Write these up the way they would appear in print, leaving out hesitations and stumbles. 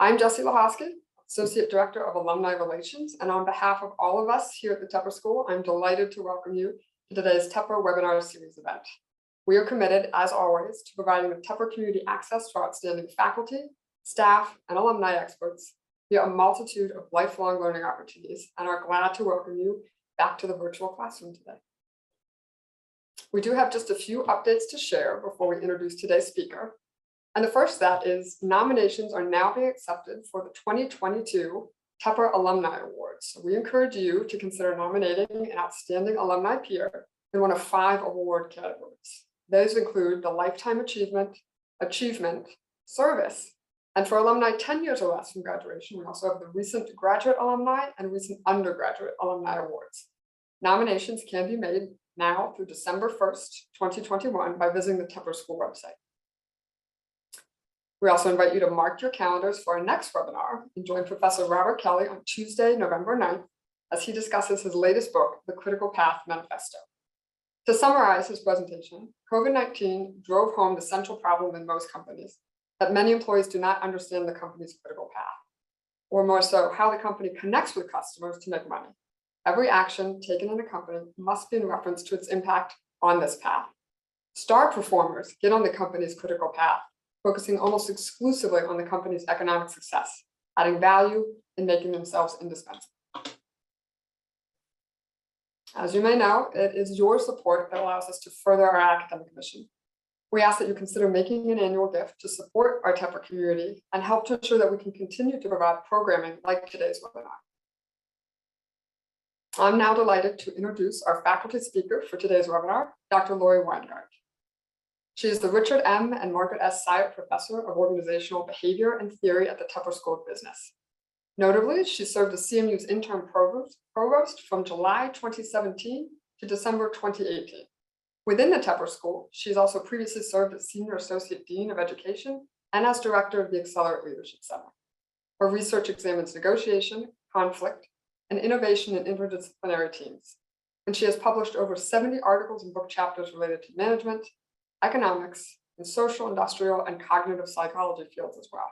I'm Jessie Lahosky, Associate Director of Alumni Relations, and on behalf of all of us here at the Tepper School, I'm delighted to welcome you to today's Tepper Webinar Series event. We are committed, as always, to providing the Tepper community access to outstanding faculty, staff, and alumni experts via a multitude of lifelong learning opportunities, and are glad to welcome you back to the virtual classroom today. We do have just a few updates to share before we introduce today's speaker. And the first of that is nominations are now being accepted for the 2022 Tepper Alumni Awards. So we encourage you to consider nominating an outstanding alumni peer in one of 5 award categories. Those include the Lifetime Achievement, Service, and for alumni 10 years or less from graduation, we also have the Recent Graduate Alumni and Recent Undergraduate Alumni Awards. Nominations can be made now through December 1st, 2021 by visiting the Tepper School website. We also invite you to mark your calendars for our next webinar and join Professor Robert Kelly on Tuesday, November 9th, as he discusses his latest book, The Critical Path Manifesto. To summarize his presentation, COVID-19 drove home the central problem in most companies, that many employees do not understand the company's critical path, or more so, how the company connects with customers to make money. Every action taken in a company must be in reference to its impact on this path. Star performers get on the company's critical path, focusing almost exclusively on the company's economic success, adding value and making themselves indispensable. As you may know, it is your support that allows us to further our academic mission. We ask that you consider making an annual gift to support our Tepper community and help to ensure that we can continue to provide programming like today's webinar. I'm now delighted to introduce our faculty speaker for today's webinar, Dr. Laurie Weingart. She is the Richard M. and Margaret S. Cyert Professor of Organizational Behavior and Theory at the Tepper School of Business. Notably, she served as CMU's interim provost from July 2017 to December 2018. Within the Tepper School, she's also previously served as Senior Associate Dean of Education and as Director of the Accelerate Leadership Center. Her research examines negotiation, conflict, and innovation in interdisciplinary teams. And she has published over 70 articles and book chapters related to management, economics, and social, industrial, and cognitive psychology fields as well.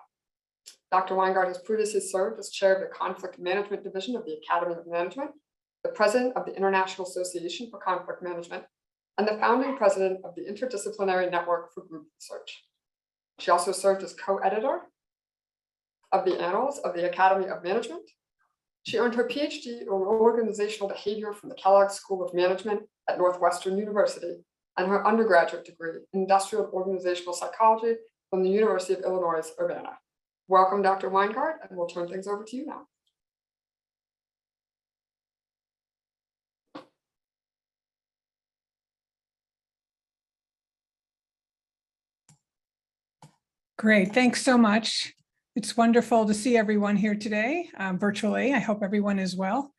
Dr. Weingart has previously served as chair of the Conflict Management Division of the Academy of Management, the president of the International Association for Conflict Management, and the founding president of the Interdisciplinary Network for Group Research. She also served as co-editor of the Annals of the Academy of Management. She earned her PhD in organizational behavior from the Kellogg School of Management at Northwestern University and her undergraduate degree in industrial organizational psychology from the University of Illinois, Urbana. Welcome, Dr. Weingart, and we'll turn things over to you now. Great, thanks so much. It's wonderful to see everyone here today, virtually. I hope everyone is well.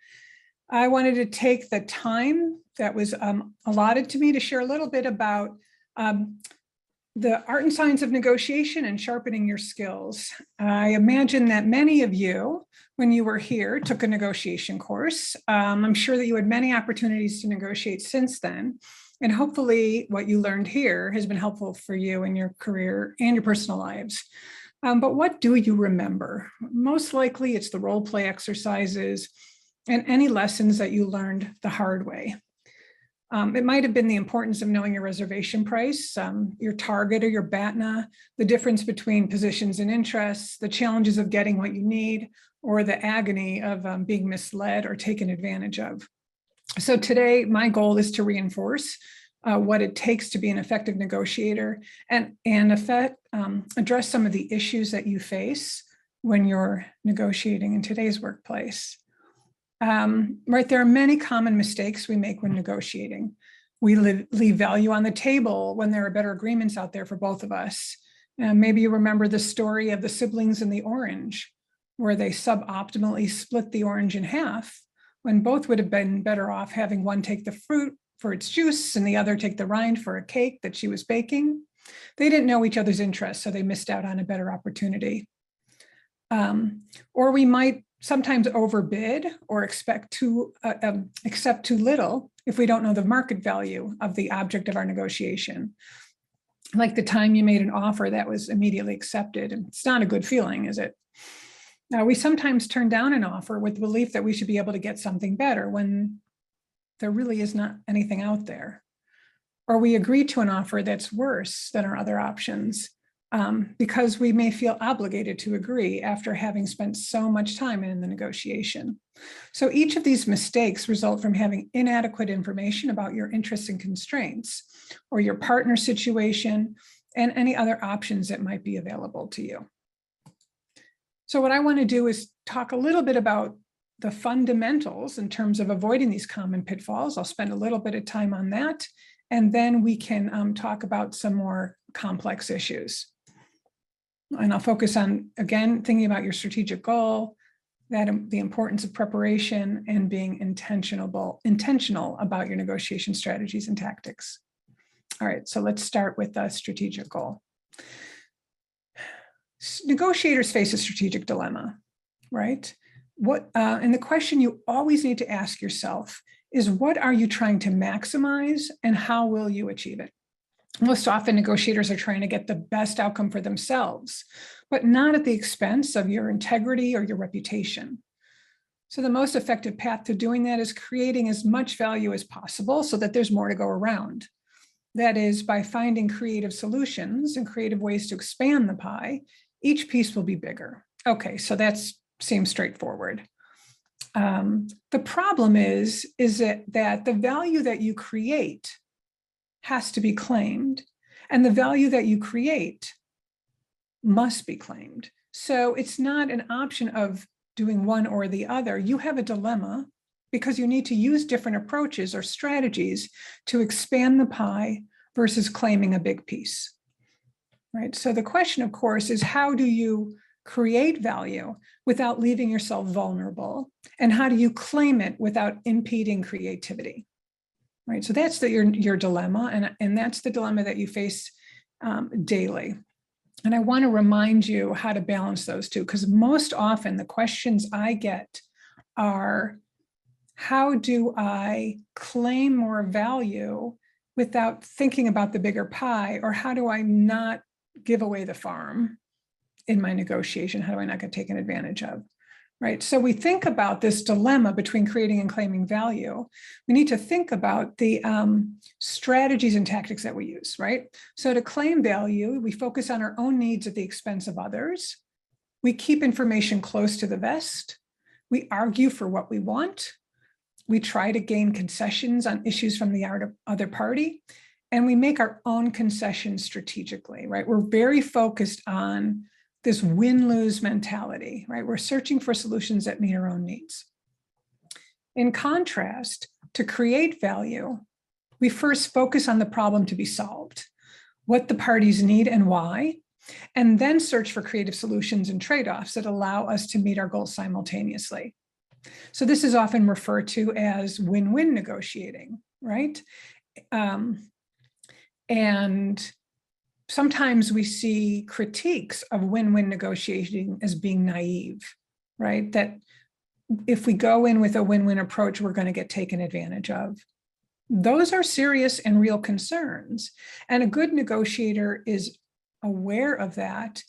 I wanted to take the time that was allotted to me to share a little bit about the art and science of negotiation and sharpening your skills. I imagine that many of you, when you were here, took a negotiation course. I'm sure that you had many opportunities to negotiate since then. And hopefully what you learned here has been helpful for you in your career and your personal lives. But what do you remember? Most likely it's the role play exercises and any lessons that you learned the hard way. It might have been the importance of knowing your reservation price, your target or your BATNA, the difference between positions and interests, the challenges of getting what you need, or the agony of being misled or taken advantage of. So today, my goal is to reinforce what it takes to be an effective negotiator and address some of the issues that you face when you're negotiating in today's workplace. Right, there are many common mistakes we make when negotiating. We leave value on the table when there are better agreements out there for both of us. Maybe you remember the story of the siblings in the orange, where they suboptimally split the orange in half, when both would have been better off having one take the fruit for its juice and the other take the rind for a cake that she was baking. They didn't know each other's interests, so they missed out on a better opportunity. Or we might sometimes overbid or accept too little if we don't know the market value of the object of our negotiation. Like the time you made an offer that was immediately accepted, and it's not a good feeling, is it? Now, we sometimes turn down an offer with the belief that we should be able to get something better when there really is not anything out there. Or we agree to an offer that's worse than our other options because we may feel obligated to agree after having spent so much time in the negotiation. So each of these mistakes result from having inadequate information about your interests and constraints, or your partner situation, and any other options that might be available to you. So what I want to do is talk a little bit about the fundamentals in terms of avoiding these common pitfalls. I'll spend a little bit of time on that, and then we can talk about some more complex issues. And I'll focus on, again, thinking about your strategic goal, that the importance of preparation, and being intentional about your negotiation strategies and tactics. All right, so let's start with the strategic goal. Negotiators face a strategic dilemma, right? And the question you always need to ask yourself is, what are you trying to maximize and how will you achieve it? Most often, negotiators are trying to get the best outcome for themselves, but not at the expense of your integrity or your reputation. So the most effective path to doing that is creating as much value as possible so that there's more to go around. That is, by finding creative solutions and creative ways to expand the pie, each piece will be bigger. Okay, so that seems straightforward. The problem is that the value that you create has to be claimed, and the value that you create must be claimed. So it's not an option of doing one or the other. You have a dilemma because you need to use different approaches or strategies to expand the pie versus claiming a big piece, right? So the question, of course, is how do you create value without leaving yourself vulnerable? And how do you claim it without impeding creativity? Right, so that's your dilemma, and that's the dilemma that you face daily. And I want to remind you how to balance those two, because most often the questions I get are, how do I claim more value without thinking about the bigger pie? Or how do I not give away the farm in my negotiation? How do I not get taken advantage of? Right. So we think about this dilemma between creating and claiming value. We need to think about the strategies and tactics that we use, right? So to claim value, we focus on our own needs at the expense of others. We keep information close to the vest. We argue for what we want. We try to gain concessions on issues from the other party. And we make our own concessions strategically, right? We're very focused on this win-lose mentality, right? We're searching for solutions that meet our own needs. In contrast, to create value, we first focus on the problem to be solved, what the parties need and why, and then search for creative solutions and trade-offs that allow us to meet our goals simultaneously. So this is often referred to as win-win negotiating, right? And sometimes we see critiques of win-win negotiating as being naive, right? That if we go in with a win-win approach, we're going to get taken advantage of. Those are serious and real concerns. And a good negotiator is aware of that,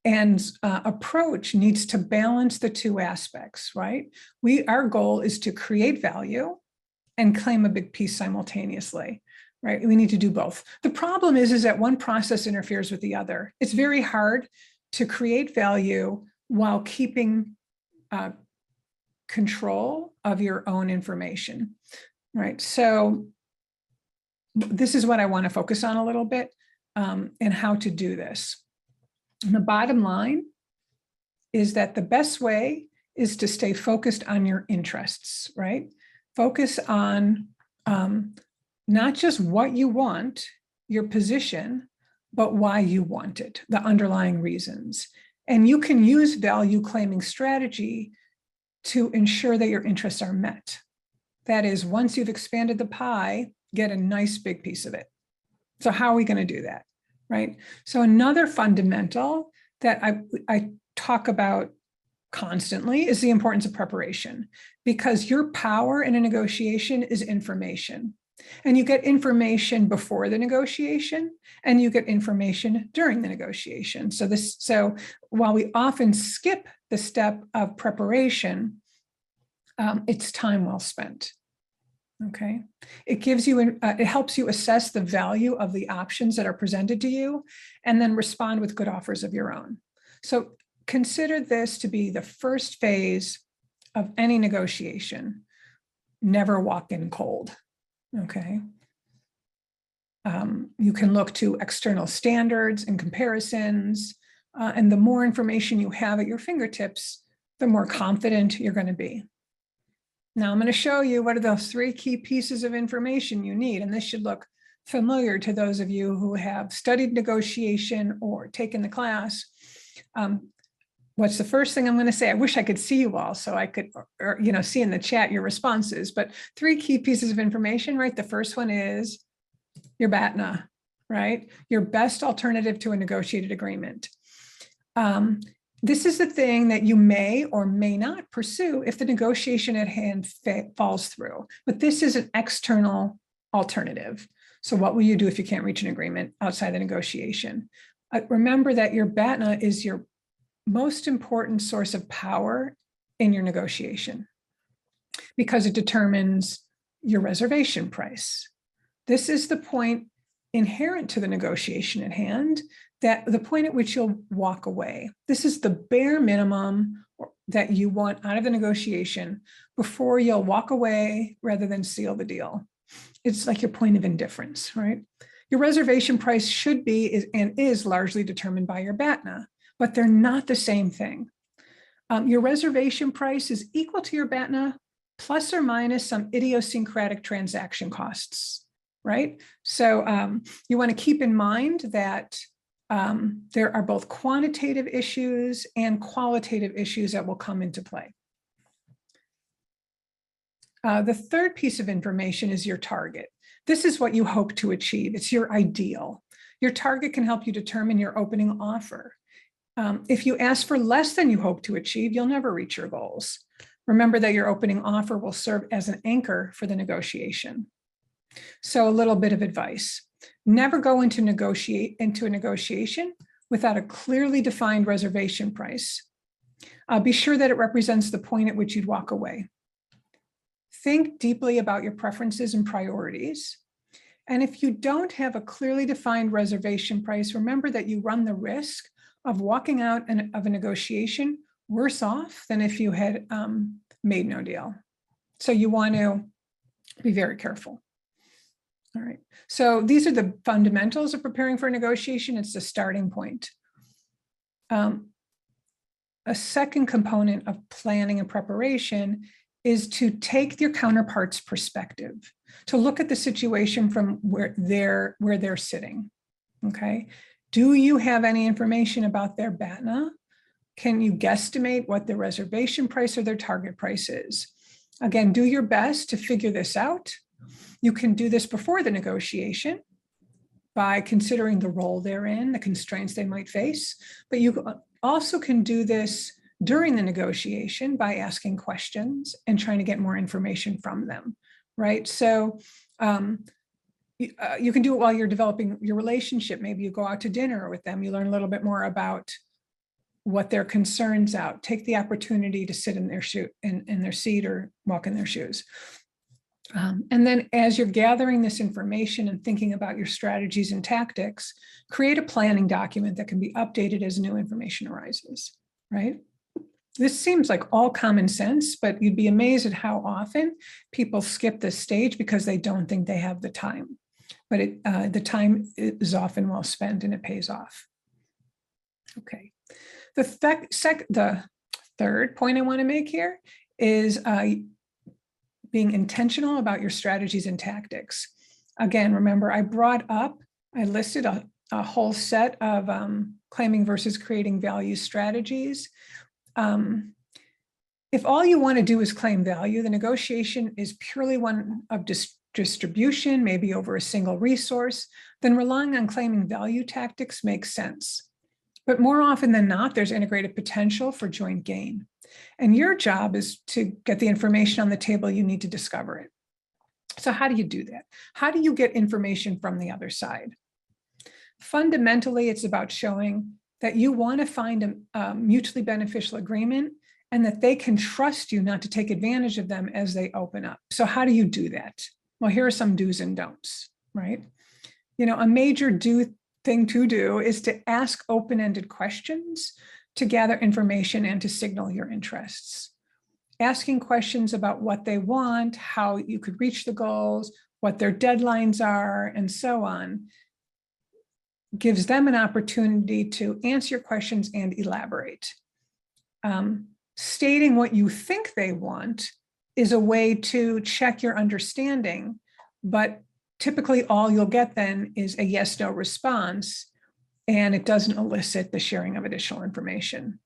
and approach needs to balance the two aspects, right? Our goal is to create value and claim a big piece simultaneously. Right? We need to do both. The problem is that one process interferes with the other. It's very hard to create value while keeping control of your own information, right? So this is what I want to focus on a little bit, and how to do this. And the bottom line is that the best way is to stay focused on your interests, right? Focus on not just what you want, your position, but why you want it, the underlying reasons. And you can use value claiming strategy to ensure that your interests are met. That is, once you've expanded the pie, get a nice big piece of it. So how are we going to do that, right? So another fundamental that I talk about constantly is the importance of preparation, because your power in a negotiation is information. And you get information before the negotiation, and you get information during the negotiation. So while we often skip the step of preparation, it's time well spent. Okay, it gives you, it helps you assess the value of the options that are presented to you, and then respond with good offers of your own. So consider this to be the first phase of any negotiation. Never walk in cold. Okay. You can look to external standards and comparisons, and the more information you have at your fingertips, the more confident you're going to be. Now I'm going to show you what are those 3 key pieces of information you need, and this should look familiar to those of you who have studied negotiation or taken the class. What's the first thing I'm going to say? I wish I could see you all so I could, see in the chat your responses, but 3 key pieces of information, right? The first one is your BATNA, right? Your best alternative to a negotiated agreement. This is the thing that you may or may not pursue if the negotiation at hand falls through, but this is an external alternative. So what will you do if you can't reach an agreement outside the negotiation? Remember that your BATNA is your most important source of power in your negotiation because it determines your reservation price. This is the point inherent to the negotiation at hand, that the point at which you'll walk away. This is the bare minimum that you want out of the negotiation before you'll walk away rather than seal the deal. It's like your point of indifference, right? Your reservation price should be and is largely determined by your BATNA, but they're not the same thing. Your reservation price is equal to your BATNA plus or minus some idiosyncratic transaction costs, right? So you want to keep in mind that there are both quantitative issues and qualitative issues that will come into play. The third piece of information is your target. This is what you hope to achieve. It's your ideal. Your target can help you determine your opening offer. If you ask for less than you hope to achieve, you'll never reach your goals. Remember that your opening offer will serve as an anchor for the negotiation. So a little bit of advice. Never go into a negotiation without a clearly defined reservation price. Be sure that it represents the point at which you'd walk away. Think deeply about your preferences and priorities. And if you don't have a clearly defined reservation price, remember that you run the risk of walking out of a negotiation worse off than if you had made no deal. So you want to be very careful. All right, so these are the fundamentals of preparing for a negotiation. It's the starting point. A second component of planning and preparation is to take your counterpart's perspective, to look at the situation from where they're sitting, okay? Do you have any information about their BATNA? Can you guesstimate what the reservation price or their target price is? Again, do your best to figure this out. You can do this before the negotiation by considering the role they're in, the constraints they might face, but you also can do this during the negotiation by asking questions and trying to get more information from them, right? So you can do it while you're developing your relationship. Maybe you go out to dinner with them, you learn a little bit more about what their concerns out, take the opportunity to sit in their seat or walk in their shoes. And then as you're gathering this information and thinking about your strategies and tactics, create a planning document that can be updated as new information arises, right? This seems like all common sense, but you'd be amazed at how often people skip this stage because they don't think they have the time. But the time is often well spent and it pays off. Okay. The third point I want to make here is being intentional about your strategies and tactics. Again, remember I listed a whole set of claiming versus creating value strategies. If all you want to do is claim value, the negotiation is purely one of distribution, maybe over a single resource, then relying on claiming value tactics makes sense. But more often than not, there's integrated potential for joint gain. And your job is to get the information on the table you need to discover it. So how do you do that? How do you get information from the other side? Fundamentally, it's about showing that you want to find a mutually beneficial agreement and that they can trust you not to take advantage of them as they open up. So how do you do that? Well, here are some do's and don'ts, right? A major thing to do is to ask open-ended questions to gather information and to signal your interests. Asking questions about what they want, how you could reach the goals, what their deadlines are, and so on, gives them an opportunity to answer your questions and elaborate. Stating what you think they want is a way to check your understanding, but typically all you'll get then is a yes/no response, and it doesn't elicit the sharing of additional information.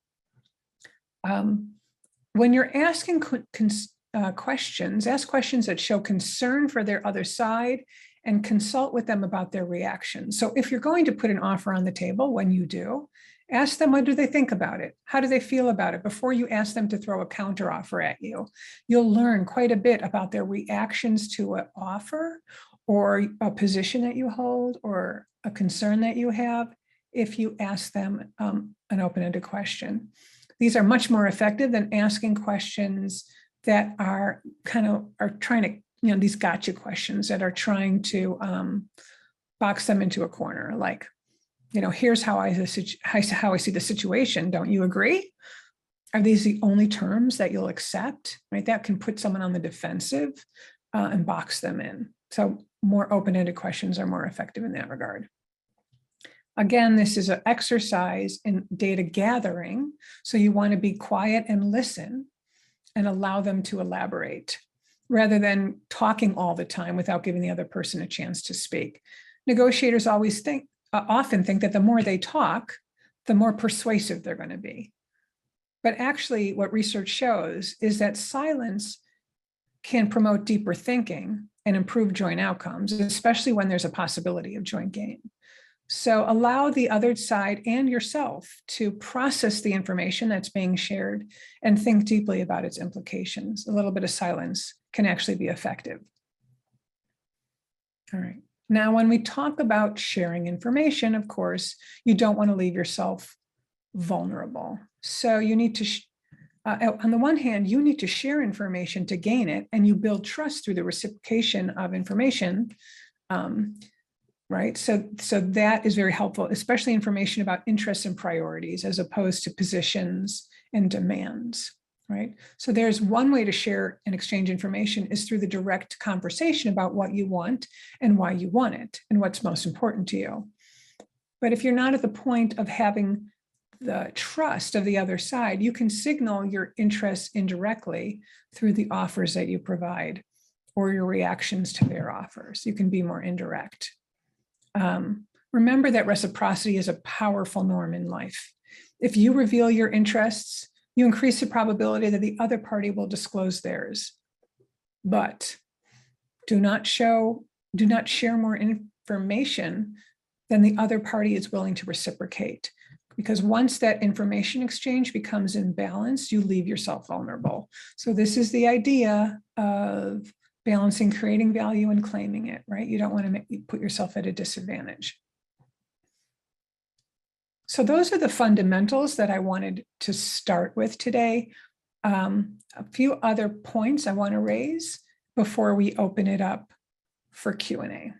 When you're asking questions, ask questions that show concern for their other side and consult with them about their reaction. So if you're going to put an offer on the table, when you do, ask them, what do they think about it? How do they feel about it? Before you ask them to throw a counter offer at you, you'll learn quite a bit about their reactions to an offer or a position that you hold or a concern that you have if you ask them an open-ended question. These are much more effective than asking questions that are trying to, these gotcha questions that are trying to box them into a corner. Like, here's how I see the situation. Don't you agree? Are these the only terms that you'll accept? Right? That can put someone on the defensive and box them in. So more open-ended questions are more effective in that regard. Again, this is an exercise in data gathering. So you want to be quiet and listen and allow them to elaborate rather than talking all the time without giving the other person a chance to speak. Negotiators often think that the more they talk, the more persuasive they're going to be. But actually, what research shows is that silence can promote deeper thinking and improve joint outcomes, especially when there's a possibility of joint gain. So allow the other side and yourself to process the information that's being shared and think deeply about its implications. A little bit of silence can actually be effective. All right. Now, when we talk about sharing information, of course, you don't want to leave yourself vulnerable. So you need to, on the one hand, you need to share information to gain it, and you build trust through the reciprocation of information. Right. So that is very helpful, especially information about interests and priorities as opposed to positions and demands. Right. So there's one way to share and exchange information is through the direct conversation about what you want and why you want it and what's most important to you. But if you're not at the point of having the trust of the other side, you can signal your interests indirectly through the offers that you provide or your reactions to their offers. You can be more indirect. Remember that reciprocity is a powerful norm in life. If you reveal your interests, you increase the probability that the other party will disclose theirs. But do not share more information than the other party is willing to reciprocate. Because once that information exchange becomes imbalanced, you leave yourself vulnerable. So this is the idea of balancing creating value and claiming it, right? You don't want to put yourself at a disadvantage. So those are the fundamentals that I wanted to start with today. A few other points I want to raise before we open it up for Q&A.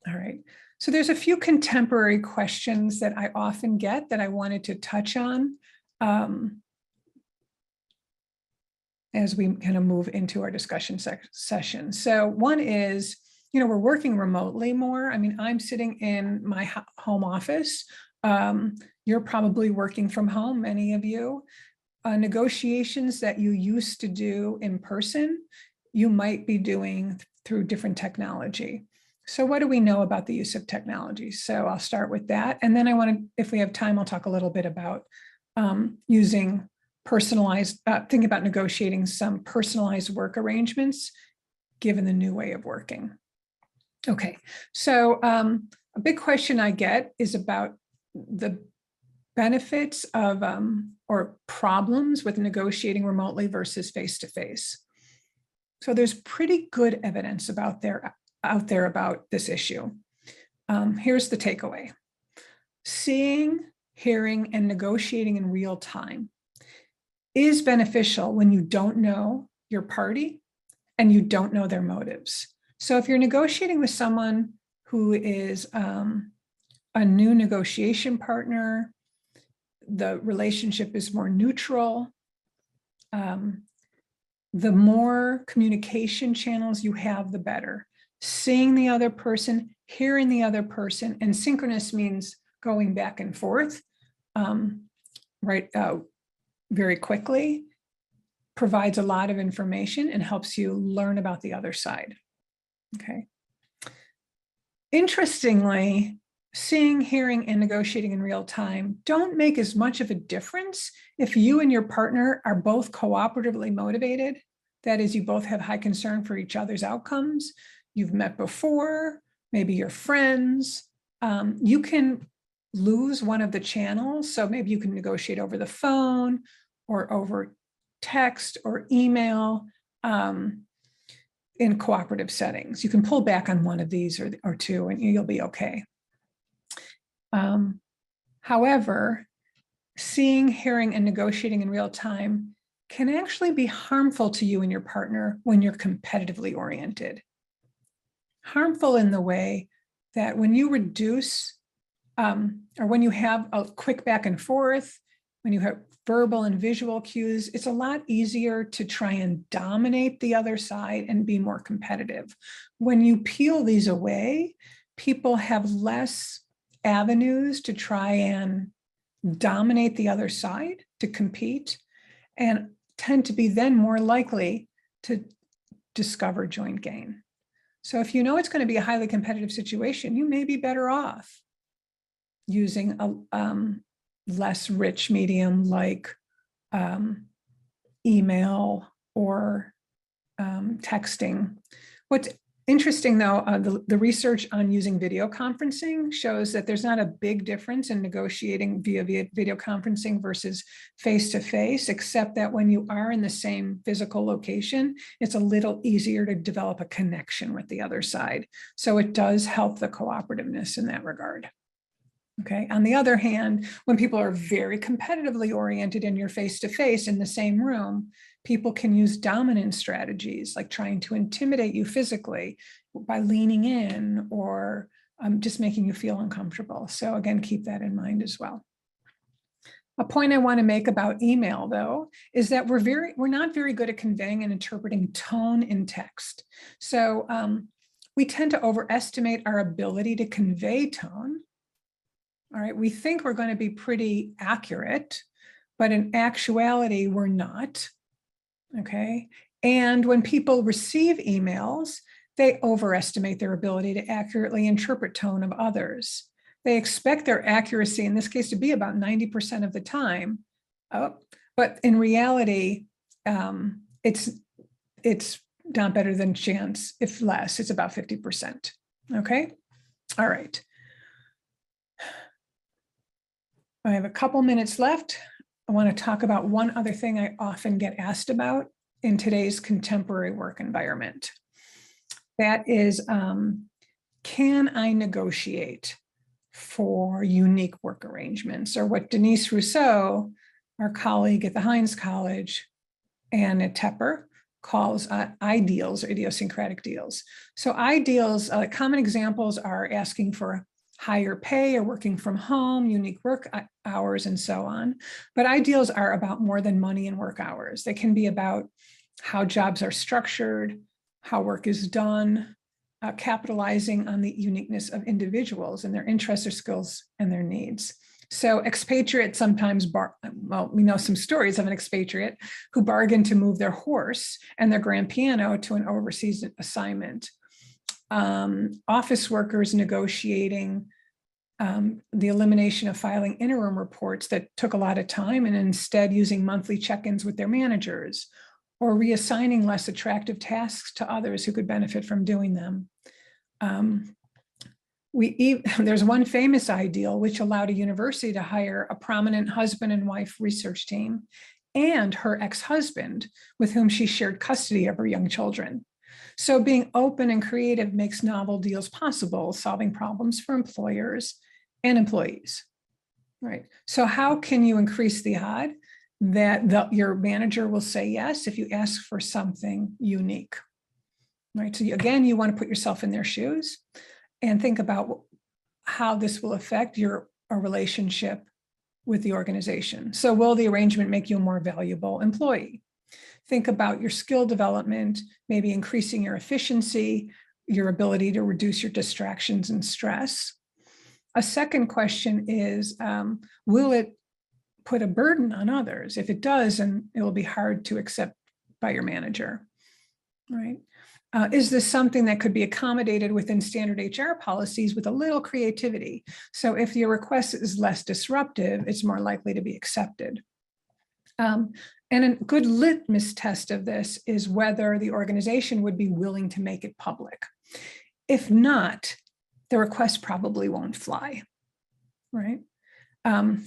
All right. So there's a few contemporary questions that I often get that I wanted to touch on as we kind of move into our discussion session. So one is, we're working remotely more. I mean, I'm sitting in my home office. You're probably working from home, many of you. Negotiations that you used to do in person, you might be doing through different technology. So what do we know about the use of technology? So I'll start with that. And then if we have time, I'll talk a little bit about using personalized, thinking about negotiating some personalized work arrangements, given the new way of working. Okay, so a big question I get is about the benefits of or problems with negotiating remotely versus face-to-face. So there's pretty good evidence out there about this issue. Here's the takeaway. Seeing, hearing, and negotiating in real time is beneficial when you don't know your party and you don't know their motives. So if you're negotiating with someone who is a new negotiation partner, the relationship is more neutral. The more communication channels you have, the better. Seeing the other person, hearing the other person, and synchronous means going back and forth very quickly, provides a lot of information and helps you learn about the other side. Okay. Interestingly, seeing, hearing, and negotiating in real time don't make as much of a difference if you and your partner are both cooperatively motivated. That is, you both have high concern for each other's outcomes. You've met before, maybe you're friends. You can lose one of the channels. So maybe you can negotiate over the phone or over text or email in cooperative settings. You can pull back on one of these or two and you'll be okay. However, seeing, hearing, and negotiating in real time can actually be harmful to you and your partner when you're competitively oriented. Harmful in the way that when you reduce or when you have a quick back and forth, when you have verbal and visual cues, it's a lot easier to try and dominate the other side and be more competitive. When you peel these away, people have less avenues to try and dominate the other side, to compete, and tend to be then more likely to discover joint gain. So if you know it's going to be a highly competitive situation, you may be better off using a less rich medium like email or texting. What's interesting though, the research on using video conferencing shows that there's not a big difference in negotiating via video conferencing versus face-to-face, except that when you are in the same physical location, it's a little easier to develop a connection with the other side. So it does help the cooperativeness in that regard. Okay. On the other hand, when people are very competitively oriented and you're face-to-face in the same room, people can use dominant strategies like trying to intimidate you physically by leaning in or just making you feel uncomfortable. So again, keep that in mind as well. A point I want to make about email, though, is that we're not very good at conveying and interpreting tone in text. So we tend to overestimate our ability to convey tone. All right, we think we're going to be pretty accurate, but in actuality, we're not. Okay. And when people receive emails, they overestimate their ability to accurately interpret tone of others. They expect their accuracy, in this case, to be about 90% of the time. But in reality, it's not better than chance, if less, it's about 50%. Okay. All right. I have a couple minutes left. I want to talk about one other thing I often get asked about in today's contemporary work environment. That is, can I negotiate for unique work arrangements, or what Denise Rousseau, our colleague at the Heinz College and at Tepper, calls ideals or idiosyncratic deals. So ideals, common examples are asking for higher pay or working from home, unique work hours, and so on. But ideals are about more than money and work hours. They can be about how jobs are structured, how work is done, capitalizing on the uniqueness of individuals and their interests, their skills, and their needs. So expatriates sometimes, we know some stories of an expatriate who bargained to move their horse and their grand piano to an overseas assignment. Office workers negotiating the elimination of filing interim reports that took a lot of time and instead using monthly check-ins with their managers, or reassigning less attractive tasks to others who could benefit from doing them. There's one famous ideal which allowed a university to hire a prominent husband and wife research team and her ex-husband with whom she shared custody of her young children. So being open and creative makes novel deals possible, solving problems for employers and employees, right? So how can you increase the odd that your manager will say yes if you ask for something unique, right? So again, you want to put yourself in their shoes and think about how this will affect your relationship with the organization. So will the arrangement make you a more valuable employee? Think about your skill development, maybe increasing your efficiency, your ability to reduce your distractions and stress. A second question is, will it put a burden on others? If it does, then it will be hard to accept by your manager, right? Is this something that could be accommodated within standard HR policies with a little creativity? So if your request is less disruptive, it's more likely to be accepted. And a good litmus test of this is whether the organization would be willing to make it public. If not, the request probably won't fly, right? An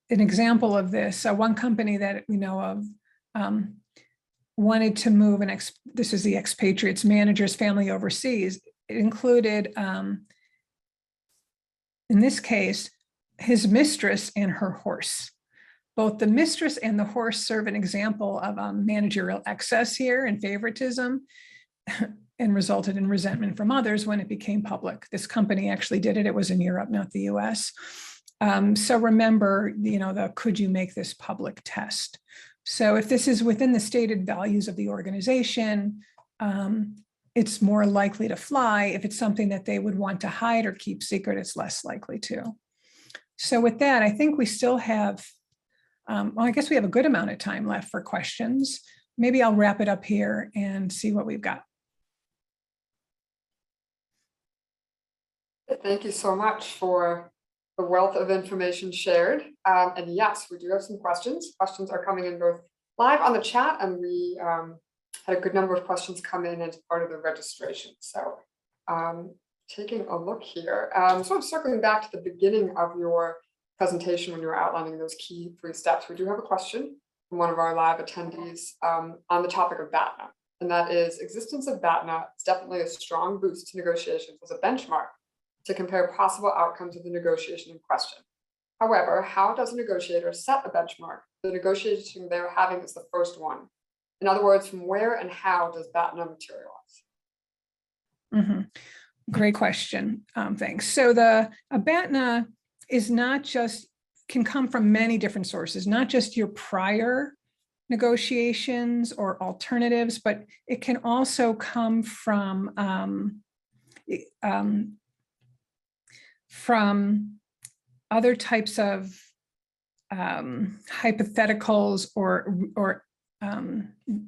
example of this, one company that we know of wanted to move this is the expatriates manager's family overseas. It included, in this case, his mistress and her horse. Both the mistress and the horse serve an example of managerial excess here and favoritism, and resulted in resentment from others when it became public. This company actually did it. It was in Europe, not the US. So remember, the could you make this public test. So if this is within the stated values of the organization, it's more likely to fly. If it's something that they would want to hide or keep secret, it's less likely to. So with that, I think we still have, well, I guess we have a good amount of time left for questions. Maybe I'll wrap it up here and see what we've got. Thank you so much for the wealth of information shared. And yes, we do have some questions. Questions are coming in both live on the chat, and we had a good number of questions come in as part of the registration. So taking a look here, sort of circling back to the beginning of your presentation when you were outlining those key 3 steps, we do have a question from one of our live attendees on the topic of BATNA. And that is, existence of BATNA is definitely a strong boost to negotiations as a benchmark to compare possible outcomes of the negotiation in question. However, how does a negotiator set a benchmark? The negotiation they're having is the first one. In other words, from where and how does BATNA materialize? Mm-hmm. Great question. Thanks. So a BATNA is not just, can come from many different sources, not just your prior negotiations or alternatives, but it can also come from other types of hypotheticals or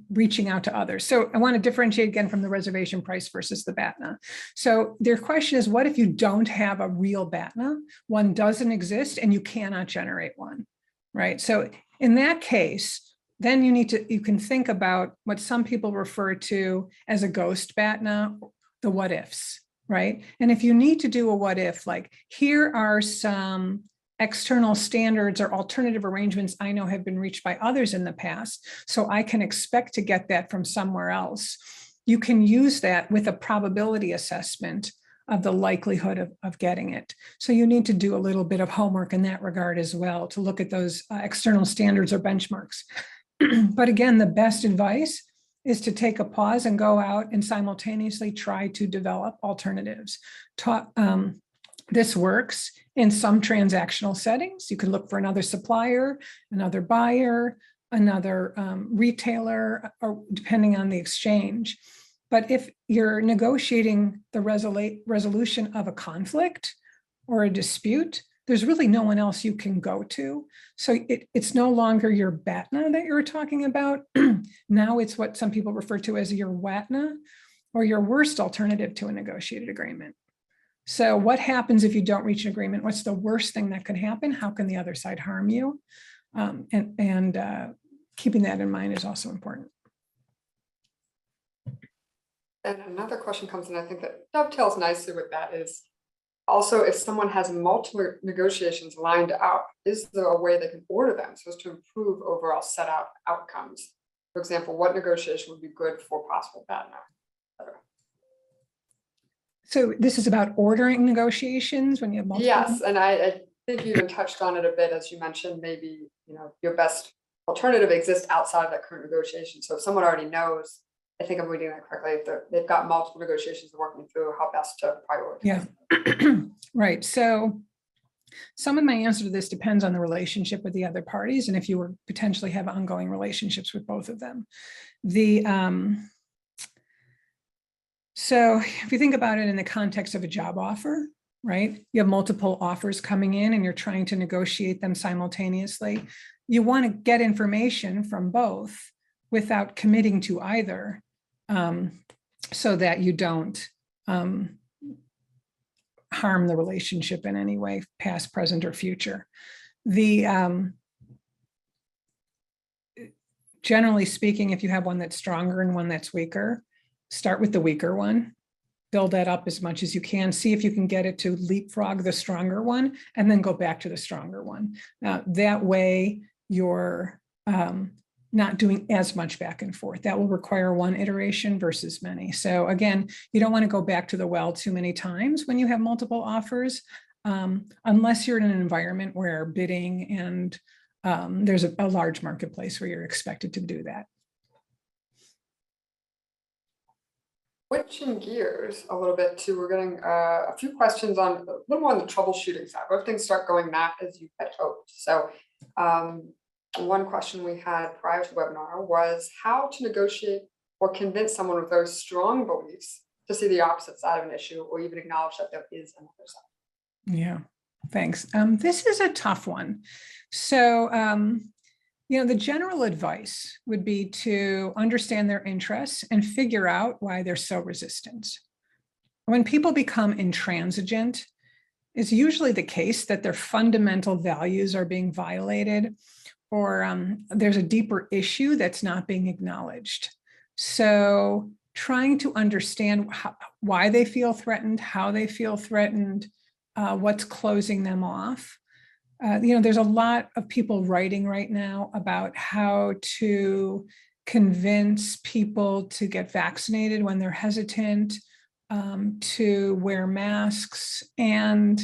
reaching out to others. So I want to differentiate again from the reservation price versus the BATNA. So their question is, what if you don't have a real BATNA? One doesn't exist and you cannot generate one, right? So in that case, then you can think about what some people refer to as a ghost BATNA, the what ifs, right? And if you need to do a what if, like here are some external standards or alternative arrangements I know have been reached by others in the past, so I can expect to get that from somewhere else. You can use that with a probability assessment of the likelihood of getting it. So you need to do a little bit of homework in that regard as well to look at those external standards or benchmarks. But again, the best advice is to take a pause and go out and simultaneously try to develop alternatives. This works in some transactional settings. You can look for another supplier, another buyer, another retailer, or depending on the exchange. But if you're negotiating the resolution of a conflict or a dispute, there's really no one else you can go to. So it's no longer your BATNA that you're talking about. Now it's what some people refer to as your WATNA, or your worst alternative to a negotiated agreement. So what happens if you don't reach an agreement? What's the worst thing that could happen? How can the other side harm you? And keeping that in mind is also important. And another question comes in, I think that dovetails nicely with that, is Also, if someone has multiple negotiations lined up, is there a way they can order them so as to improve overall set out outcomes? For example, what negotiation would be good for possible bad now? So this is about ordering negotiations when you have multiple. Yes, and I think you even touched on it a bit, as you mentioned, maybe, your best alternative exists outside of that current negotiation. So if someone already knows, I think I'm reading that correctly, if they've got multiple negotiations they're working through, how best to prioritize. Yeah, right. So some of my answer to this depends on the relationship with the other parties and if you were potentially have ongoing relationships with both of them. So if you think about it in the context of a job offer, right? You have multiple offers coming in and you're trying to negotiate them simultaneously. You want to get information from both without committing to either, so that you don't harm the relationship in any way, past, present, or future. Generally speaking, if you have one that's stronger and one that's weaker, start with the weaker one, build that up as much as you can, see if you can get it to leapfrog the stronger one, and then go back to the stronger one. That way, you're not doing as much back and forth. That will require one iteration versus many. So again, you don't want to go back to the well too many times when you have multiple offers, unless you're in an environment where bidding and there's a large marketplace where you're expected to do that. Switching gears a little bit we're getting a few questions on a little more on the troubleshooting side. What if things start going not as you had hoped? So one question we had prior to the webinar was how to negotiate or convince someone with very strong beliefs to see the opposite side of an issue or even acknowledge that there is another side. Yeah, thanks. This is a tough one. So, the general advice would be to understand their interests and figure out why they're so resistant. When people become intransigent, it's usually the case that their fundamental values are being violated, or there's a deeper issue that's not being acknowledged. So trying to understand why they feel threatened, how they feel threatened, what's closing them off. There's a lot of people writing right now about how to convince people to get vaccinated when they're hesitant, to wear masks. And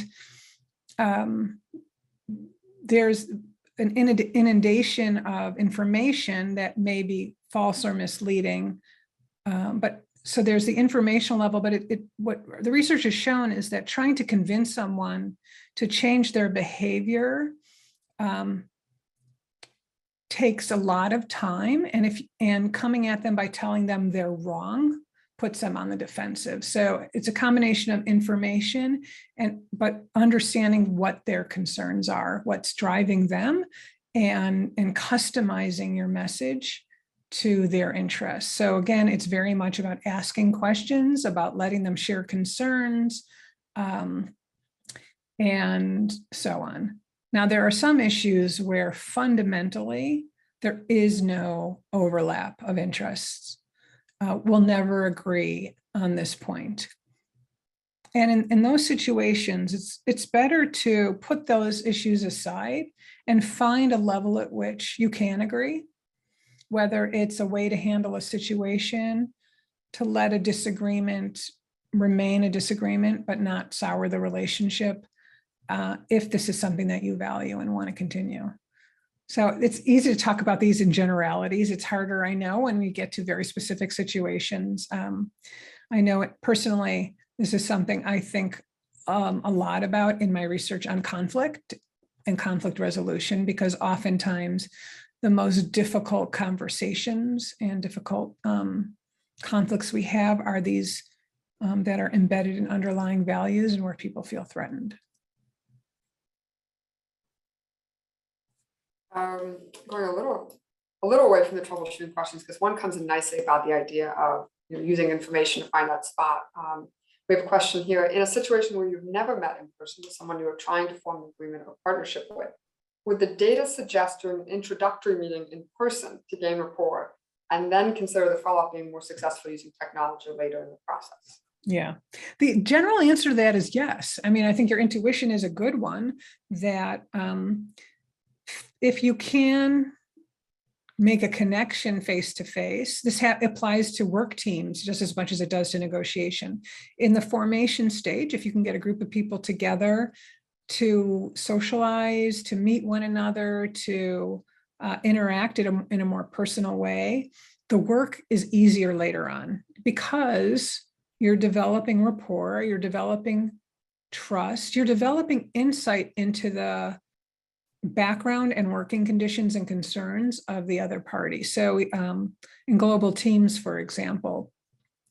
there's an inundation of information that may be false or misleading. So there's the informational level, but what the research has shown is that trying to convince someone to change their behavior takes a lot of time, and coming at them by telling them they're wrong puts them on the defensive. So it's a combination of information but understanding what their concerns are, what's driving them, and customizing your message to their interests. So again, it's very much about asking questions, about letting them share concerns, and so on. Now, there are some issues where fundamentally there is no overlap of interests. We'll never agree on this point. And in those situations, it's better to put those issues aside and find a level at which you can agree, whether it's a way to handle a situation, to let a disagreement remain a disagreement, but not sour the relationship, if this is something that you value and want to continue. So it's easy to talk about these in generalities. It's harder, I know, when we get to very specific situations. I know it personally, this is something I think a lot about in my research on conflict and conflict resolution, because oftentimes the most difficult conversations and difficult conflicts we have are these that are embedded in underlying values and where people feel threatened. Going a little away from the troubleshooting questions, because one comes in nicely about the idea of using information to find that spot. We have a question here. In a situation where you've never met in person with someone you are trying to form an agreement or partnership with, would the data suggest doing an introductory meeting in person to gain rapport, and then consider the follow-up being more successful using technology later in the process? Yeah. The general answer to that is yes. I mean, I think your intuition is a good one, that if you can make a connection face to face, this applies to work teams just as much as it does to negotiation. In the formation stage, if you can get a group of people together to socialize, to meet one another, to interact in a more personal way, the work is easier later on because you're developing rapport, you're developing trust, you're developing insight into the background and working conditions and concerns of the other party. So in global teams, for example,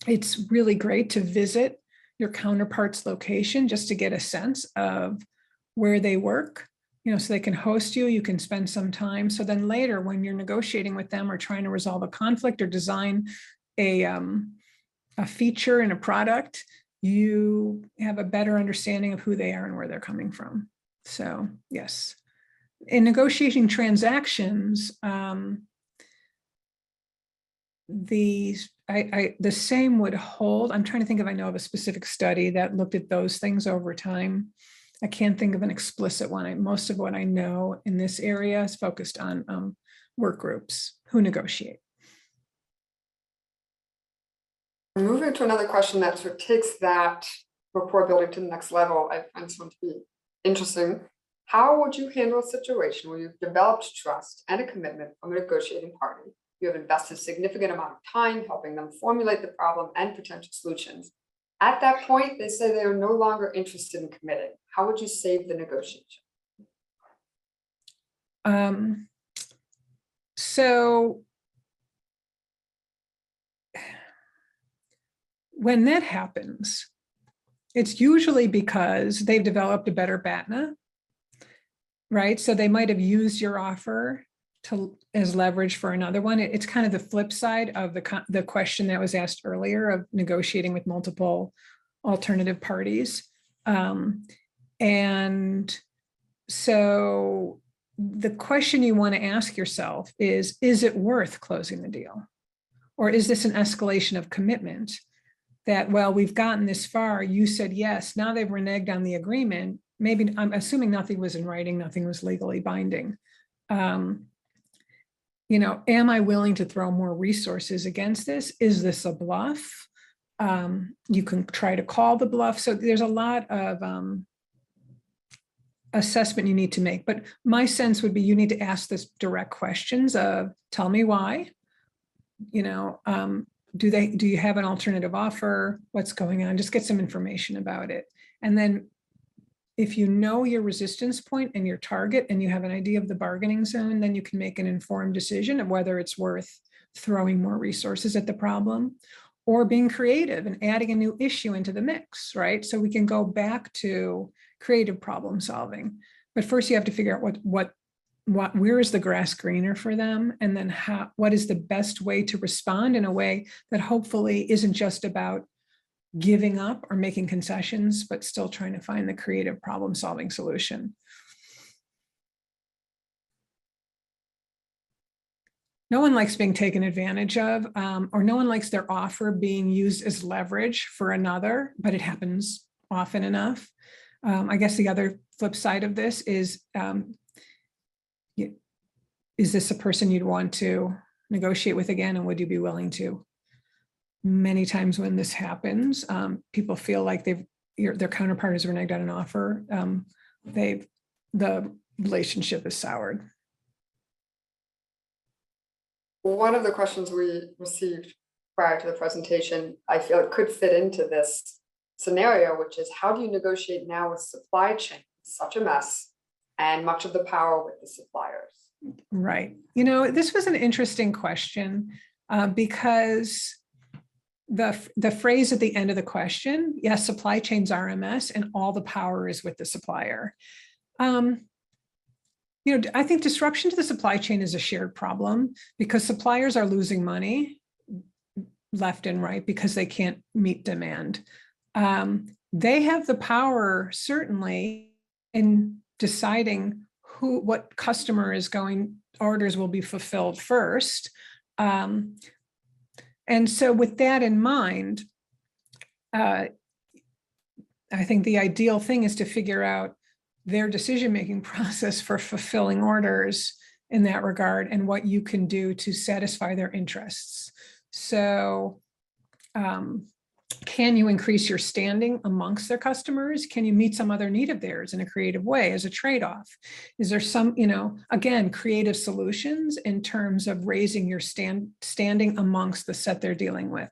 it's really great to visit your counterpart's location just to get a sense of where they work, so they can host you, you can spend some time. So then later when you're negotiating with them or trying to resolve a conflict or design a feature in a product, you have a better understanding of who they are and where they're coming from. So yes. In negotiating transactions, the same would hold. I'm trying to think if I know of a specific study that looked at those things over time. I can't think of an explicit one. Most of what I know in this area is focused on work groups who negotiate. Moving to another question that sort of takes that rapport building to the next level, I find this one to be interesting. How would you handle a situation where you've developed trust and a commitment from a negotiating party? You have invested a significant amount of time helping them formulate the problem and potential solutions. At that point, they say they are no longer interested in committing. How would you save the negotiation? So when that happens, it's usually because they've developed a better BATNA, right? So they might have used your offer as leverage for another one. It's kind of the flip side of the question that was asked earlier of negotiating with multiple alternative parties. And so the question you want to ask yourself is it worth closing the deal? Or is this an escalation of commitment that, well, we've gotten this far, you said yes, now they've reneged on the agreement. Maybe, I'm assuming nothing was in writing, nothing was legally binding. Am I willing to throw more resources against this? Is this a bluff? You can try to call the bluff. So there's a lot of assessment you need to make. But my sense would be you need to ask this direct questions of, tell me why. Do you have an alternative offer? What's going on? Just get some information about it. And then if you know your resistance point and your target and you have an idea of the bargaining zone, then you can make an informed decision of whether it's worth throwing more resources at the problem or being creative and adding a new issue into the mix, right? So we can go back to creative problem solving. But first you have to figure out where is the grass greener for them? And then what is the best way to respond in a way that hopefully isn't just about giving up or making concessions, but still trying to find the creative problem solving solution. No one likes being taken advantage of, or no one likes their offer being used as leverage for another, but it happens often enough. I guess the other flip side of this is this a person you'd want to negotiate with again, and would you be willing to? Many times when this happens, people feel like their counterpart has reneged on an offer. The relationship is soured. One of the questions we received prior to the presentation, I feel it could fit into this scenario, which is how do you negotiate now with supply chain? Such a mess, and much of the power with the suppliers. Right. This was an interesting question because the phrase at the end of the question, yes, supply chains are a mess and all the power is with the supplier. I think disruption to the supply chain is a shared problem because suppliers are losing money left and right because they can't meet demand. They have the power, certainly, in deciding what customer orders will be fulfilled first. And so with that in mind, I think the ideal thing is to figure out their decision-making process for fulfilling orders in that regard and what you can do to satisfy their interests. So can you increase your standing amongst their customers? Can you meet some other need of theirs in a creative way as a trade-off? Is there some, again, creative solutions in terms of raising your standing amongst the set they're dealing with?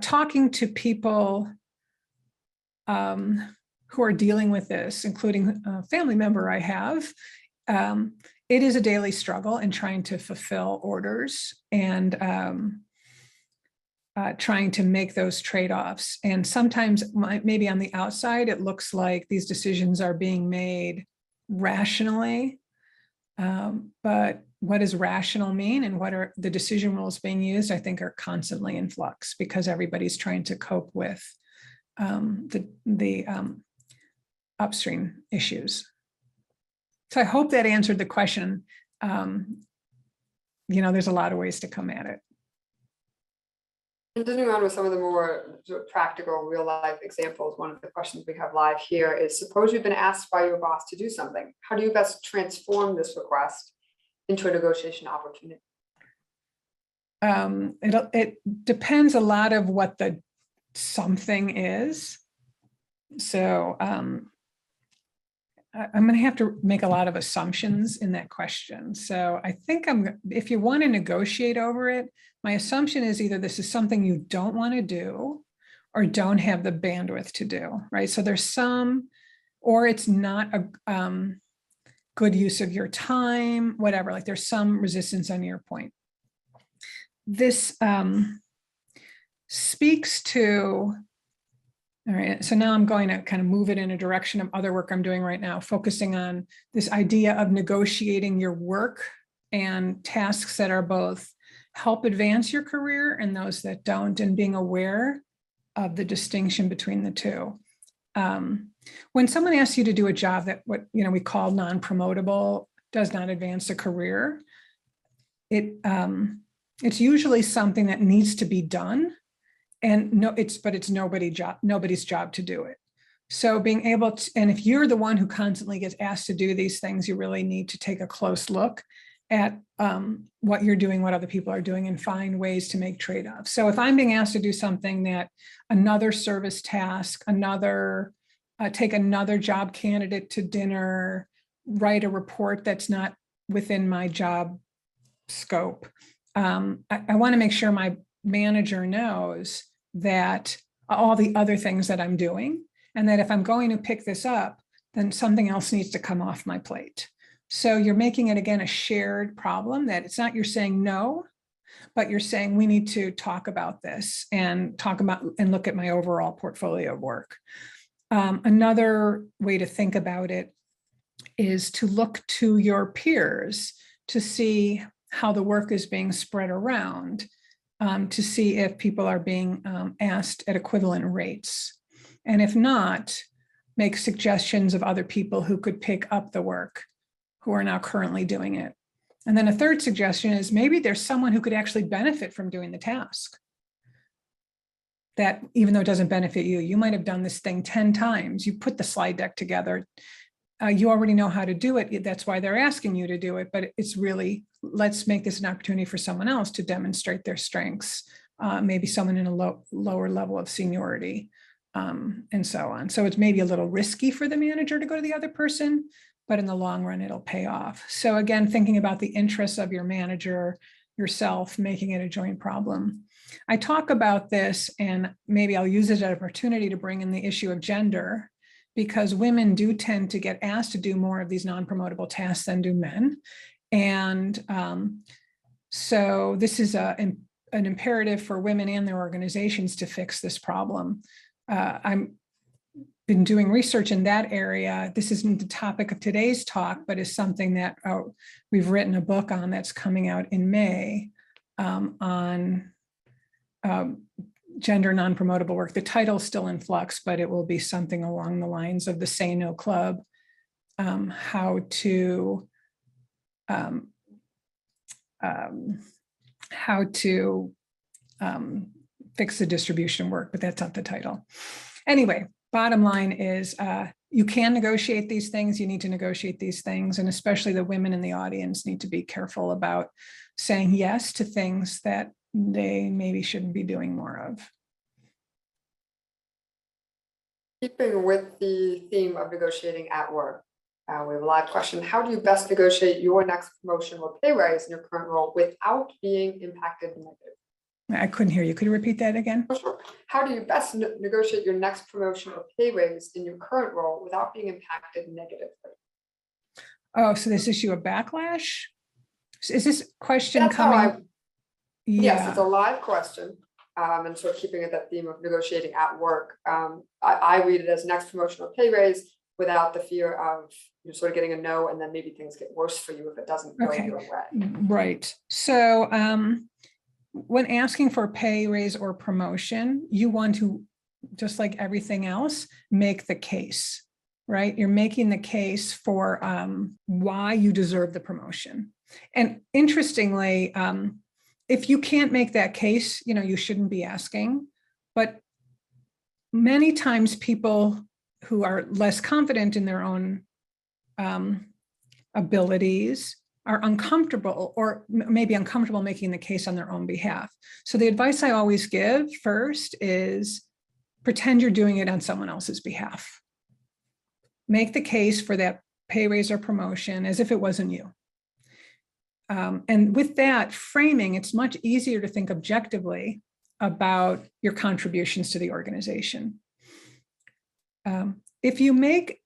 Talking to people who are dealing with this, including a family member I have, it is a daily struggle in trying to fulfill orders and trying to make those trade-offs. And sometimes maybe on the outside, it looks like these decisions are being made rationally. But what does rational mean and what are the decision rules being used, I think are constantly in flux because everybody's trying to cope with the upstream issues. So I hope that answered the question. There's a lot of ways to come at it. Continuing on with some of the more sort of practical real life examples, one of the questions we have live here is, suppose you've been asked by your boss to do something. How do you best transform this request into a negotiation opportunity? It depends a lot of what the something is. So I'm going to have to make a lot of assumptions in that question. So I think if you want to negotiate over it, my assumption is either this is something you don't want to do or don't have the bandwidth to do, right? So there's or it's not a good use of your time, whatever, like there's some resistance on your point. This speaks to, all right, so now I'm going to kind of move it in a direction of other work I'm doing right now, focusing on this idea of negotiating your work and tasks that are both help advance your career and those that don't, and being aware of the distinction between the two. When someone asks you to do a job that we call non-promotable, does not advance a career, it's usually something that needs to be done. And it's nobody's job to do it. So being able to, and if you're the one who constantly gets asked to do these things, you really need to take a close look at what you're doing, what other people are doing, and find ways to make trade-offs. So if I'm being asked to do something that another service task, take another job candidate to dinner, write a report that's not within my job scope, I want to make sure my manager knows that all the other things that I'm doing, and that if I'm going to pick this up, then something else needs to come off my plate. So you're making it, again, a shared problem, that it's not you're saying no, but you're saying we need to talk about this and look at my overall portfolio of work. Another way to think about it is to look to your peers to see how the work is being spread around, to see if people are being asked at equivalent rates. And if not, make suggestions of other people who could pick up the work who are now currently doing it. And then a third suggestion is maybe there's someone who could actually benefit from doing the task. That even though it doesn't benefit you, you might have done this thing 10 times. You put the slide deck together. You already know how to do it. That's why they're asking you to do it. But it's really, let's make this an opportunity for someone else to demonstrate their strengths, maybe someone in a lower level of seniority, and so on. So it's maybe a little risky for the manager to go to the other person, but in the long run, it'll pay off. So again, thinking about the interests of your manager, yourself, making it a joint problem. I talk about this, and maybe I'll use it as an opportunity to bring in the issue of gender, because women do tend to get asked to do more of these non-promotable tasks than do men. And so this is an imperative for women and their organizations to fix this problem. I'm been doing research in that area. This isn't the topic of today's talk, but is something that we've written a book on that's coming out in May on gender non-promotable work. The title's still in flux, but it will be something along the lines of the Say No Club, how to fix the distribution work, but that's not the title. Anyway, bottom line is you can negotiate these things. You need to negotiate these things. And especially the women in the audience need to be careful about saying yes to things that they maybe shouldn't be doing more of. Keeping with the theme of negotiating at work, we have a live question. How do you best negotiate your next promotion or pay raise in your current role without being impacted negatively? I couldn't hear you. Could you repeat that again? Oh, sure. How do you best negotiate your next promotion or pay raise in your current role without being impacted negatively? Oh, so this issue of backlash? Is this question That's coming? how yes, Yeah. it's a live question. And sort of keeping with that theme of negotiating at work. I read it as next promotion or pay raise without the fear of you sort of getting a no, and then maybe things get worse for you if it doesn't go Okay. your way. Right. So when asking for a pay raise or promotion, you want to, just like everything else, make the case, right? You're making the case for why you deserve the promotion. And interestingly, if you can't make that case, you shouldn't be asking. But many times people who are less confident in their own abilities are uncomfortable, or maybe uncomfortable making the case on their own behalf. So the advice I always give first is pretend you're doing it on someone else's behalf. Make the case for that pay raise or promotion as if it wasn't you. And with that framing, it's much easier to think objectively about your contributions to the organization. If you make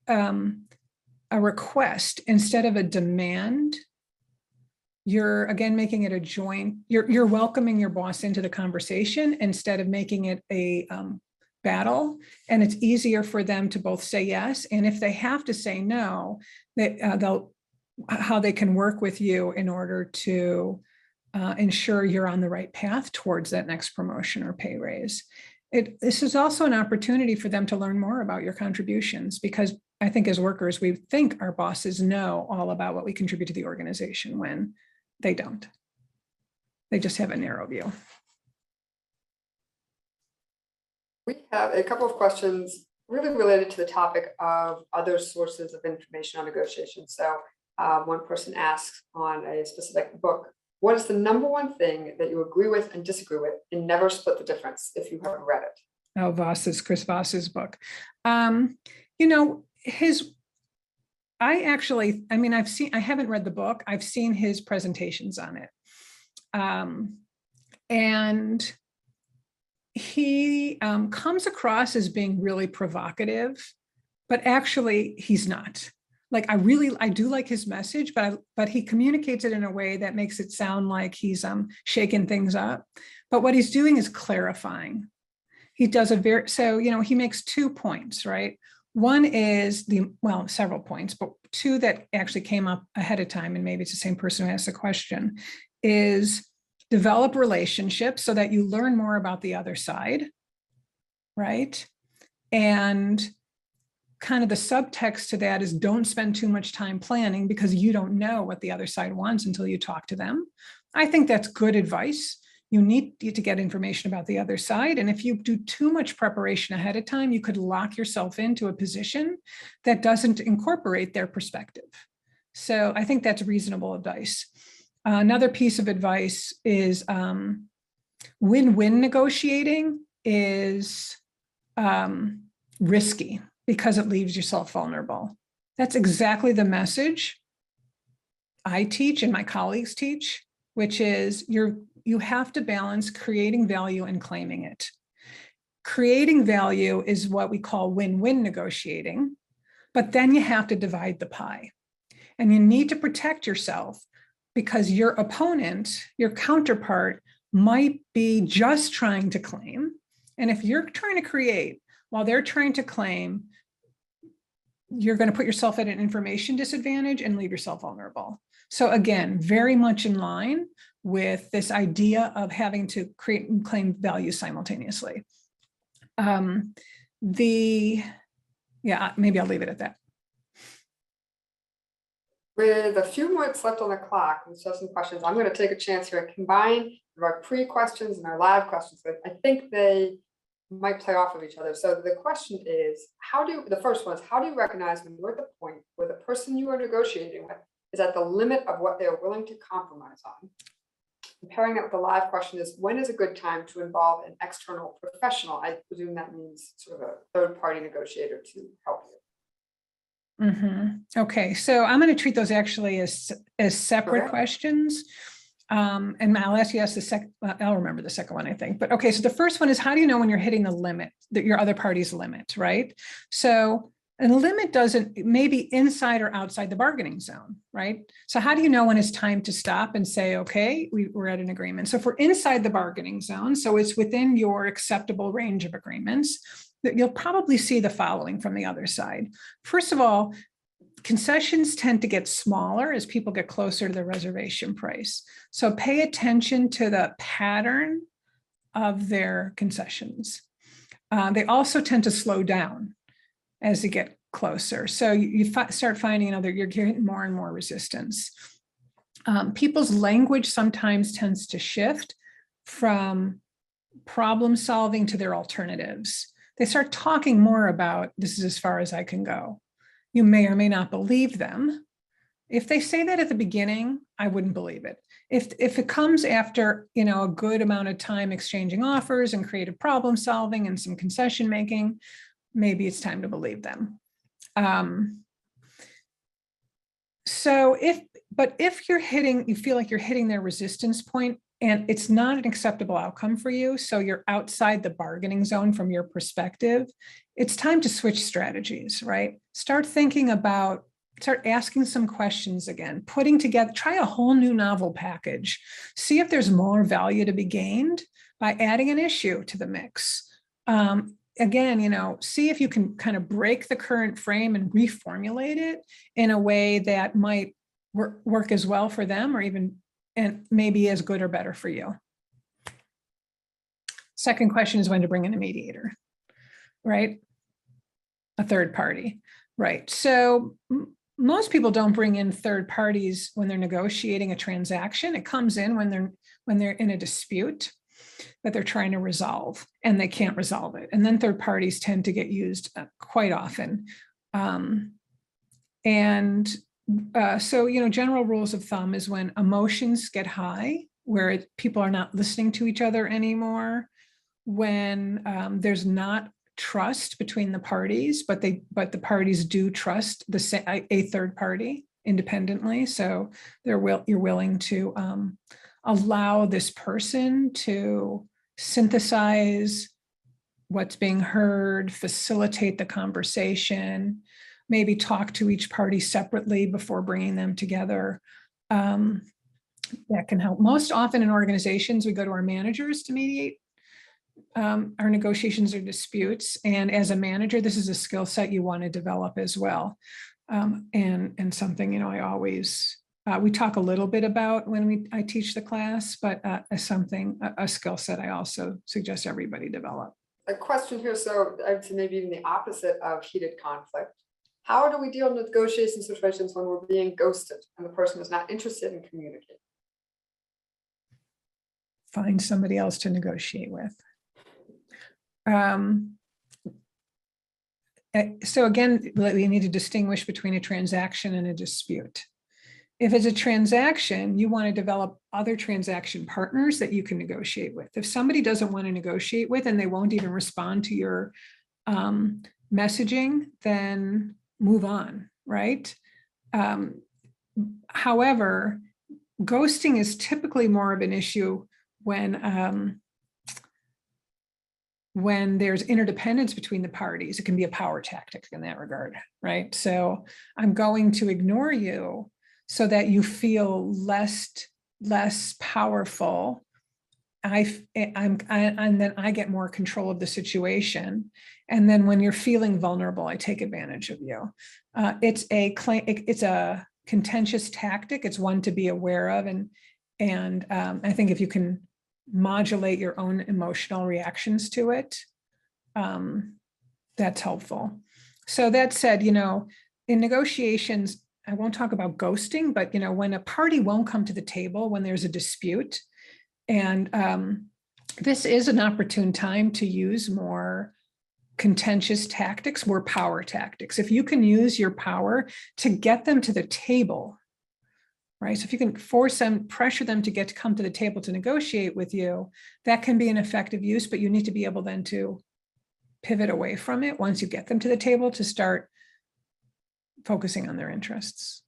a request instead of a demand, you're again making it a joint, you're welcoming your boss into the conversation instead of making it a battle. And it's easier for them to both say yes. And if they have to say no, how they can work with you in order to ensure you're on the right path towards that next promotion or pay raise. This is also an opportunity for them to learn more about your contributions, because I think as workers, we think our bosses know all about what we contribute to the organization when they don't. They just have a narrow view. We have a couple of questions really related to the topic of other sources of information on negotiation. So one person asks on a specific book, what is the number one thing that you agree with and disagree with, and never split the difference if you have read it? Oh, Chris Voss's book. I haven't read the book. I've seen his presentations on it. And he comes across as being really provocative, but actually he's not. Like, I do like his message, but he communicates it in a way that makes it sound like he's shaking things up. But what he's doing is clarifying. He does he makes 2 points, right? One is several points, but 2 that actually came up ahead of time, and maybe it's the same person who asked the question, is develop relationships so that you learn more about the other side, right? And kind of the subtext to that is don't spend too much time planning, because you don't know what the other side wants until you talk to them. I think that's good advice. You need to get information about the other side. And if you do too much preparation ahead of time, you could lock yourself into a position that doesn't incorporate their perspective. So I think that's reasonable advice. Another piece of advice is win-win negotiating is risky, because it leaves yourself vulnerable. That's exactly the message I teach and my colleagues teach, which is you have to balance creating value and claiming it. Creating value is what we call win-win negotiating, but then you have to divide the pie. And you need to protect yourself, because your opponent, your counterpart, might be just trying to claim. And if you're trying to create while they're trying to claim, you're going to put yourself at an information disadvantage and leave yourself vulnerable. So again, very much in line with this idea of having to create and claim value simultaneously. Maybe I'll leave it at that. With a few minutes left on the clock, we still have some questions. I'm going to take a chance here and combine our pre-questions and our live questions, but I think they might play off of each other. So the question is, the first one is, how do you recognize when you're at the point where the person you are negotiating with is at the limit of what they're willing to compromise on? Comparing that with the live question is, when is a good time to involve an external professional? I presume that means sort of a third-party negotiator to help you. Okay, so I'm going to treat those actually as separate questions. And I'll ask you the second, I'll remember the second one, I think. But okay, so the first one is, how do you know when you're hitting the limit, that your other party's limit, right? So a limit maybe inside or outside the bargaining zone, right? So how do you know when it's time to stop and say, okay, we're at an agreement? So if we're inside the bargaining zone, so it's within your acceptable range of agreements, that you'll probably see the following from the other side. First of all, concessions tend to get smaller as people get closer to the reservation price. So pay attention to the pattern of their concessions. They also tend to slow down as they get closer. So you start finding that you're getting more and more resistance. People's language sometimes tends to shift from problem solving to their alternatives. They start talking more about, this is as far as I can go. You may or may not believe them. If they say that at the beginning, I wouldn't believe it. If it comes after, a good amount of time exchanging offers and creative problem solving and some concession making, maybe it's time to believe them. So if you feel like you're hitting their resistance point and it's not an acceptable outcome for you, so you're outside the bargaining zone from your perspective, it's time to switch strategies, right? Start asking some questions again, try a whole new novel package, see if there's more value to be gained by adding an issue to the mix. Again, see if you can kind of break the current frame and reformulate it in a way that might work as well for them, and maybe as good or better for you. Second question is when to bring in a mediator, right? A third party, right? So most people don't bring in third parties when they're negotiating a transaction. It comes in when they're in a dispute that they're trying to resolve and they can't resolve it. And then third parties tend to get used quite often. So, general rules of thumb is when emotions get high, where people are not listening to each other anymore, when there's not trust between the parties, but the parties do trust a third party independently. So you're willing to allow this person to synthesize what's being heard, facilitate the conversation, maybe talk to each party separately before bringing them together. That can help. Most often in organizations, we go to our managers to mediate our negotiations or disputes. And as a manager, this is a skill set you want to develop as well. And something, I always, we talk a little bit about when I teach the class, but a skill set I also suggest everybody develop. A question here, so I'd say maybe even the opposite of heated conflict. How do we deal with negotiation situations when we're being ghosted and the person is not interested in communicating? Find somebody else to negotiate with. So again, we need to distinguish between a transaction and a dispute. If it's a transaction, you want to develop other transaction partners that you can negotiate with. If somebody doesn't want to negotiate with and they won't even respond to your messaging, then move on, right? However, ghosting is typically more of an issue when there's interdependence between the parties. It can be a power tactic in that regard, right? So I'm going to ignore you so that you feel less powerful. And then I get more control of the situation. And then when you're feeling vulnerable, I take advantage of you. It's a contentious tactic. It's one to be aware of. And I think if you can modulate your own emotional reactions to it, that's helpful. So that said, in negotiations, I won't talk about ghosting, but when a party won't come to the table when there's a dispute, And this is an opportune time to use more contentious tactics, more power tactics. If you can use your power to get them to the table, right? So if you can force them, pressure them to come to the table to negotiate with you, that can be an effective use, but you need to be able then to pivot away from it once you get them to the table to start focusing on their interests.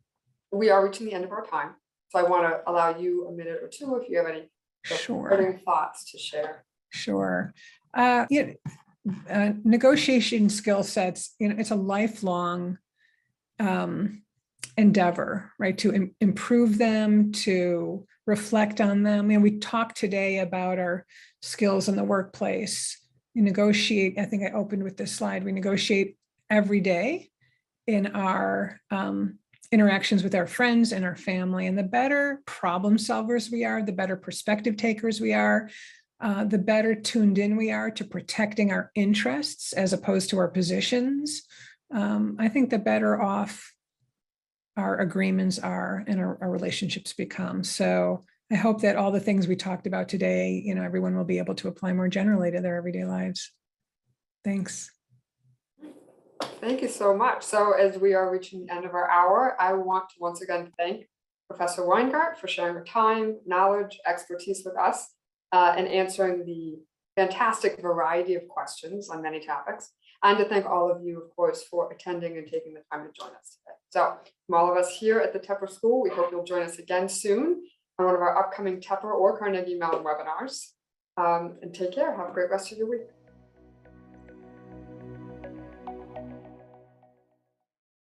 We are reaching the end of our time, so I want to allow you a minute or two if you have any parting thoughts to share. Sure. Negotiation skill sets, it's a lifelong endeavor, right? To improve them, to reflect on them. And we talked today about our skills in the workplace. We negotiate, I think I opened with this slide, we negotiate every day in our interactions with our friends and our family. And the better problem solvers we are, the better perspective takers we are, the better tuned in we are to protecting our interests as opposed to our positions. I think the better off our agreements are and our relationships become. So I hope that all the things we talked about today, everyone will be able to apply more generally to their everyday lives. Thanks. Thank you so much. So as we are reaching the end of our hour, I want to once again thank Professor Weingart for sharing her time, knowledge, expertise with us, and answering the fantastic variety of questions on many topics. And to thank all of you, of course, for attending and taking the time to join us today. So from all of us here at the Tepper School, we hope you'll join us again soon on one of our upcoming Tepper or Carnegie Mellon webinars. And take care. Have a great rest of your week.